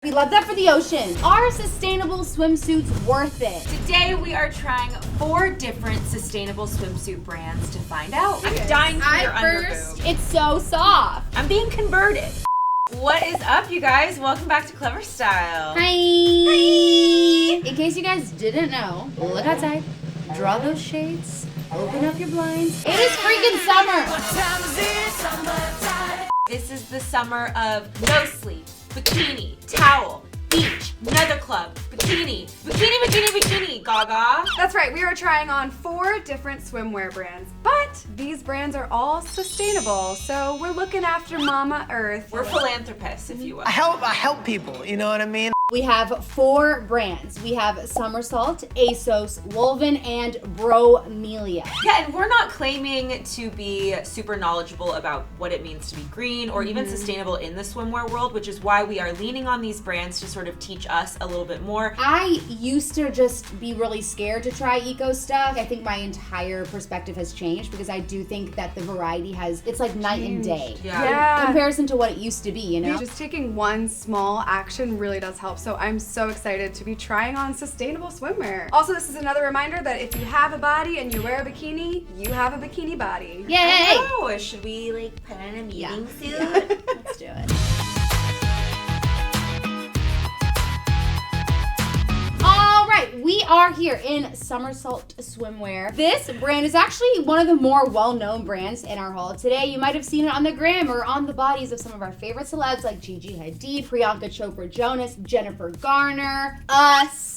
We love that for the ocean. Are sustainable swimsuits worth it? Today we are trying 4 different sustainable swimsuit brands to find out. I'm dying for your underboob. It's so soft. I'm being converted. What is up, you guys? Welcome back to Clevver Style. Hi. Hi. In case you guys didn't know, look outside, draw those shades, open up your blinds. It is freaking summer. What time is it? Summertime. This is the summer of no sleep, bikini, towel, beach, nether club, bikini, gaga. That's right, we are trying on 4 different swimwear brands, but these brands are all sustainable, so we're looking after Mama Earth. We're philanthropists, if you will. I help people, you know what I mean? We have 4 brands. We have SUMMERSALT, ASOS, WOLVEN, and Bromelia. Yeah, and we're not claiming to be super knowledgeable about what it means to be green or even sustainable in the swimwear world, which is why we are leaning on these brands to sort of teach us a little bit more. I used to just be really scared to try eco stuff. I think my entire perspective has changed because I do think that the variety it's like night and day. Yeah. In comparison to what it used to be, you know? Just taking one small action really does help. So I'm so excited to be trying on sustainable swimwear. Also, this is another reminder that if you have a body and you wear a bikini, you have a bikini body. Yay! Oh, should we like put on a meeting suit? Let's do it. All right, we are here in SUMMERSALT swimwear. This brand is actually one of the more well-known brands in our haul today. You might have seen it on the gram or on the bodies of some of our favorite celebs like Gigi Hadid, Priyanka Chopra Jonas, Jennifer Garner, us.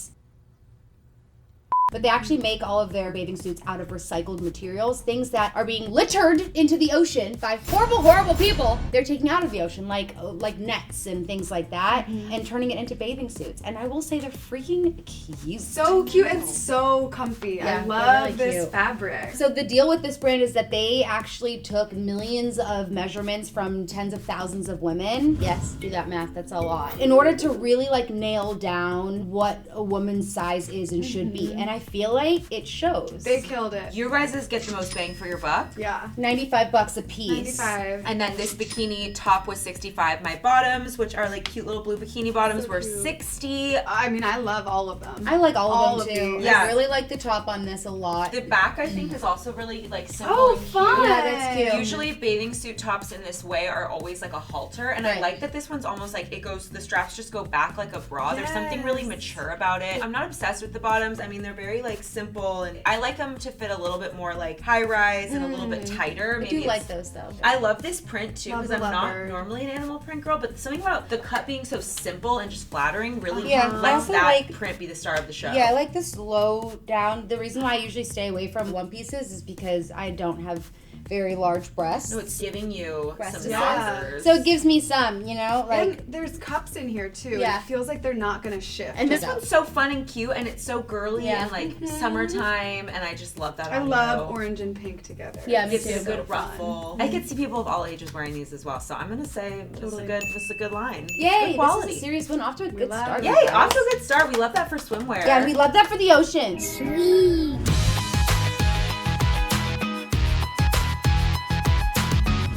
But they actually make all of their bathing suits out of recycled materials, things that are being littered into the ocean by horrible, horrible people. They're taking out of the ocean, like nets and things like that, and turning it into bathing suits. And I will say they're freaking cute. So cute and so comfy. Yeah, I love really this cute. fabric. So the deal with this brand is that they actually took millions of measurements from tens of thousands of women. Yes, do that math, that's a lot. In order to really like nail down what a woman's size is and should be. And I feel like it shows. They killed it. You guys get the most bang for your buck. Yeah. $95 a piece. 95. And then this bikini top was $65. My bottoms, which are like cute little blue bikini bottoms, were cute. $60. I mean, I love all of them. I like all of them of too. these. Yeah. I really like the top on this a lot. The back, I think, is also really like simple Oh, and cute. fun. Yeah, that's cute. Usually bathing suit tops in this way are always like a halter, and I Right. like that this one's almost like the straps just go back like a bra. There's something really Yes. mature about it. I'm not obsessed with the bottoms. I mean, they're very like simple, and I like them to fit a little bit more like high rise and a little bit tighter. I do like those though. I love this print too Love because the I'm not leather. normally an animal print girl, but something about the cut being so simple and just flattering really Yeah, I lets also that like- print be the star of the show. Yeah, I like this low down. The reason why I usually stay away from one pieces is because I don't have very large breasts. So it's giving you Breast some is numbers. So it gives me some, you know, like. And there's cups in here too. Yeah. It feels like they're not gonna shift. And this Yeah. one's so fun and cute, and it's so girly Yeah. and like summertime, and I just love that. I on love you. orange and pink together. Yeah, me Gives too. you a good So fun. ruffle. I could see people of all ages wearing these as well, so I'm gonna say Totally. this is a good line. Yay, Good this quality. is a serious one. Off to a good love start. it. Yay! you guys. Off to a good start. We love that for swimwear. Yeah, and we love that for the ocean. Sweet.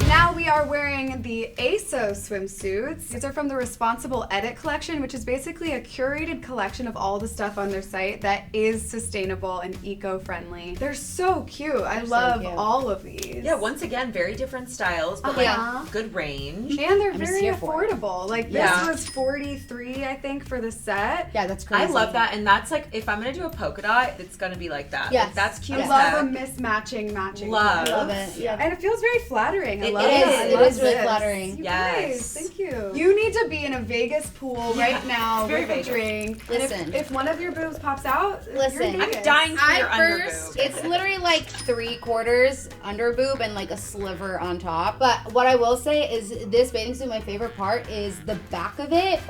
Now we are wearing the ASOS swimsuits. These are from the Responsible Edit collection, which is basically a curated collection of all the stuff on their site that is sustainable and eco-friendly. They're so cute. I love cute. all of these. Yeah, once again, very different styles, but Uh-huh. like good range. And they're I'm just very here for it. affordable. Like this Yeah. was $43, I think, for the set. Yeah, that's crazy. I love that, and that's like if I'm gonna do a polka dot, it's gonna be like that. Yes. Like, that's cute I as love heck. a mismatching matching. Love. Love it. Yeah. And it feels very flattering. I It love is. it. I It love is really this. flattering. You Yes. guys, thank you. You need to be in a Vegas pool right now it's very with a Vegas. drink. And Listen. if one of your boobs pops out, Listen. you're in I'm Vegas. dying for your I first, underboob. it's literally like 3/4 under boob and like a sliver on top. But what I will say is this bathing suit, my favorite part is the back of it.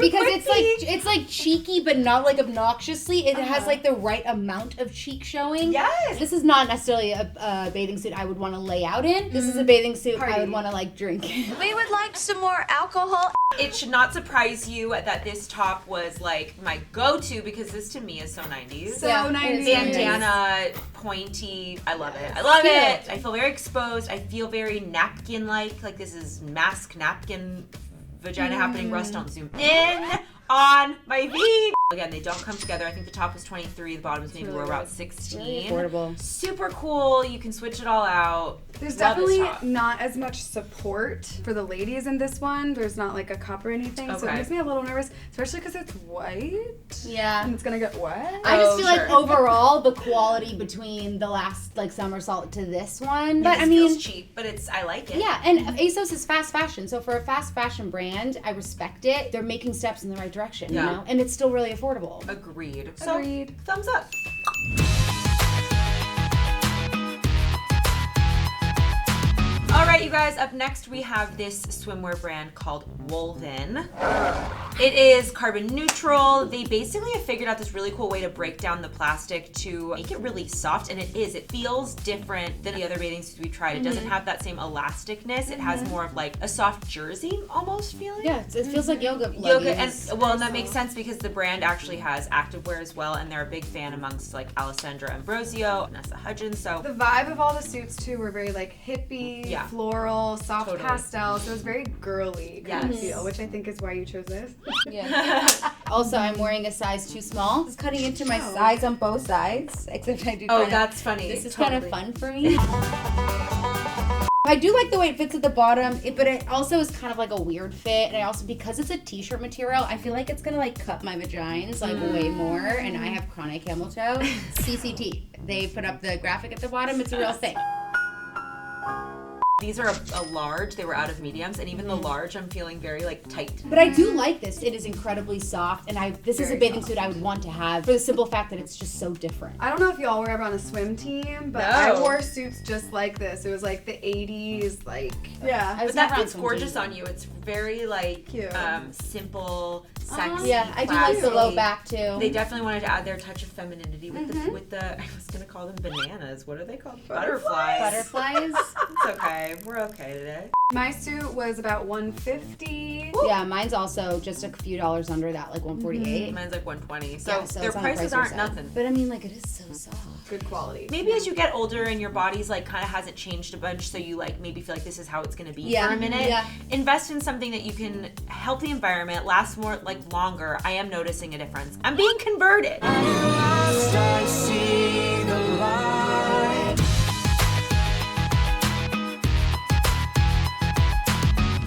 Because it's like cheeky but not like obnoxiously. It has like the right amount of cheek showing. Yes. This is not necessarily a bathing suit I would want to lay out in. This is a bathing suit I Party. would want to like drink. We would like some more alcohol. It should not surprise you that this top was like my go-to because this to me is so 90s. So Yeah, it 90s. is. Bandana, pointy, I love it. I love Cute. it. I feel very exposed. I feel very napkin-like. Like this is mask napkin vagina happening, Russ, don't zoom in on my V. Again, they don't come together. I think the top was 23, the bottoms maybe were about 16. Affordable. Super cool. You can switch it all out. There's Love this definitely top. not as much support for the ladies in this one. There's not like a cup or anything, so it Okay. makes me a little nervous, especially because it's white. Yeah. And it's gonna get wet. I just feel sure. like overall the quality between the last like somersault to this one. But This I mean, feels cheap, but I like it. yeah, and ASOS is fast fashion. So for a fast fashion brand, I respect it. They're making steps in the right direction, Yeah. you know? And it's still really affordable. Agreed. Agreed. So, thumbs up. All right, you guys, up next we have this swimwear brand called WOLVEN. It is carbon neutral. They basically have figured out this really cool way to break down the plastic to make it really soft, and it is. It feels different than the other bathing suits we've tried. It doesn't have that same elasticness. It has more of like a soft jersey almost feeling. Yeah, it feels like yoga Yoga, leggings. and well, and that makes sense because the brand actually has activewear as well, and they're a big fan amongst like Alessandra Ambrosio, Vanessa Hudgens. So The vibe of all the suits too were very like hippie, Yeah. floral, soft Totally. pastel. So it was very girly kind of Yes. feel, which I think is why you chose this. Yeah. Also, I'm wearing a size too small. It's cutting into my size on both sides, except I do. oh, kinda- that's funny. This is Totally. kind of fun for me. I do like the way it fits at the bottom, but it also is kind of like a weird fit. And I also, because it's a t-shirt material, I feel like it's gonna like cut my vagines like way more. And I have chronic camel toe. CCT. They put up the graphic at the bottom. It's a real thing. These are a large. They were out of mediums, and even the large, I'm feeling very like tight. But I do like this. It is incredibly soft, and this is a Very bathing soft. suit I would want to have for the simple fact that it's just so different. I don't know if y'all were ever on a swim team, but No. I wore suits just like this. It was like the 80s, like, yeah. I was But that never on fits swim gorgeous team. on you. It's very like Cute. simple, sexy. Yeah, I do like the classy. low back too. They definitely wanted to add their touch of femininity with the I was gonna call them bananas. What are they called? Butterflies. Butterflies. It's okay. We're okay today. My suit was about $150. Yeah, mine's also just a few dollars under that, like 148. Mine's like 120. So, Yeah, so their it's on the prices pricier aren't side. nothing. But I mean, like, it is so soft. Good quality. Maybe as you get older and your body's like kind of hasn't changed a bunch, so you like maybe feel like this is how it's gonna be Yeah, for a minute. yeah. Invest in something that you can help the environment last more like longer. I am noticing a difference. I'm being converted. I see the light.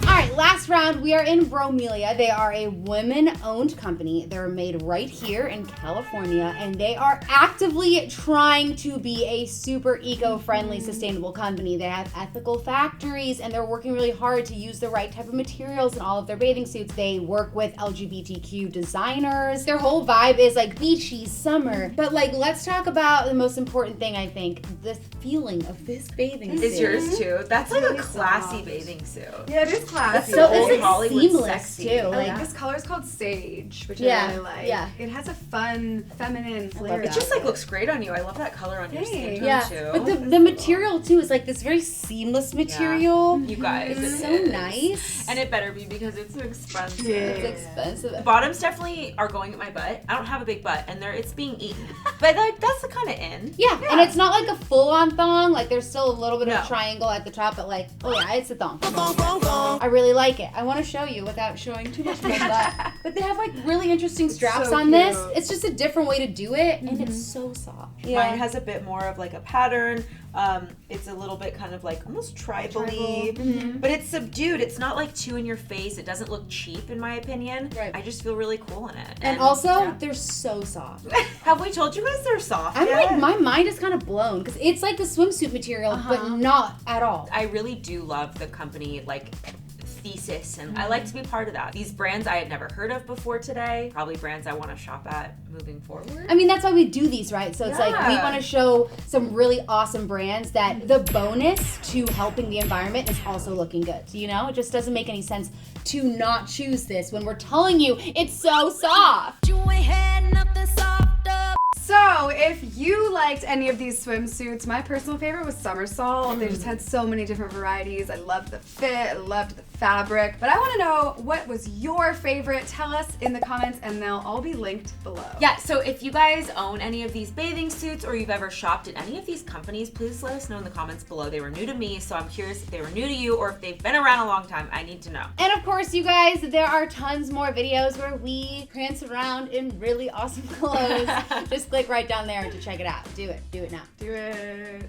All right, last round, we are in Bromelia. They are a women-owned company. They're made right here in California, and they are actively trying to be a super eco-friendly, sustainable company. They have ethical factories, and they're working really hard to use the right type of materials in all of their bathing suits. They work with LGBTQ designers. Their whole vibe is like beachy, summer. But like, let's talk about the most important thing, I think, the feeling of this bathing suit. Is yours too? That's like Really a classy soft. bathing suit. Yeah, it is classy. So Old it's like Hollywood seamless sexy. too. I Like, like this color is called Sage, which Yeah, I really like. yeah. It has a fun, feminine flair. It just like looks great on you. I love that color on your skin Thanks. tone yeah, too. but the material too is like this very seamless material. You guys, It's it so is. nice. And it better be because it's expensive. It's expensive. The bottoms definitely are going at my butt. I don't have a big butt, and it's being eaten. But like that's the kind of in. Yeah, and it's not like a full-on thong. Like there's still a little bit No. of triangle at the top, but like, oh yeah, it's a thong. I really like it. I want to show you without showing too much of my butt. But they have like really interesting straps so on this. cute. It's just a different way to do it, and it's so soft. Mine has a bit more of like a pattern. It's a little bit kind of like almost tribal-y, but it's subdued. It's not like too in your face. It doesn't look cheap in my opinion. Right. I just feel really cool in it. And also, they're so soft. have we told you guys they're soft I'm yet? like, my mind is kind of blown because it's like the swimsuit material, but not at all. I really do love the company like thesis, and I like to be part of that. These brands I had never heard of before today, probably brands I want to shop at moving forward. I mean, that's why we do these, right? So it's like we Yeah. want to show some really awesome brands that the bonus to helping the environment is also looking good. You know, it just doesn't make any sense to not choose this when we're telling you it's so soft. You ain't had nothing softer. So, if you liked any of these swimsuits, my personal favorite was Somersault. They just had so many different varieties. I loved the fit, I loved the fabric. But I want to know, what was your favorite? Tell us in the comments, and they'll all be linked below. Yeah, so if you guys own any of these bathing suits or you've ever shopped at any of these companies, please let us know in the comments below. They were new to me, so I'm curious if they were new to you or if they've been around a long time. I need to know. And of course, you guys, there are tons more videos where we prance around in really awesome clothes. Just click right down there to check it out. Do it. Do it now. Do it.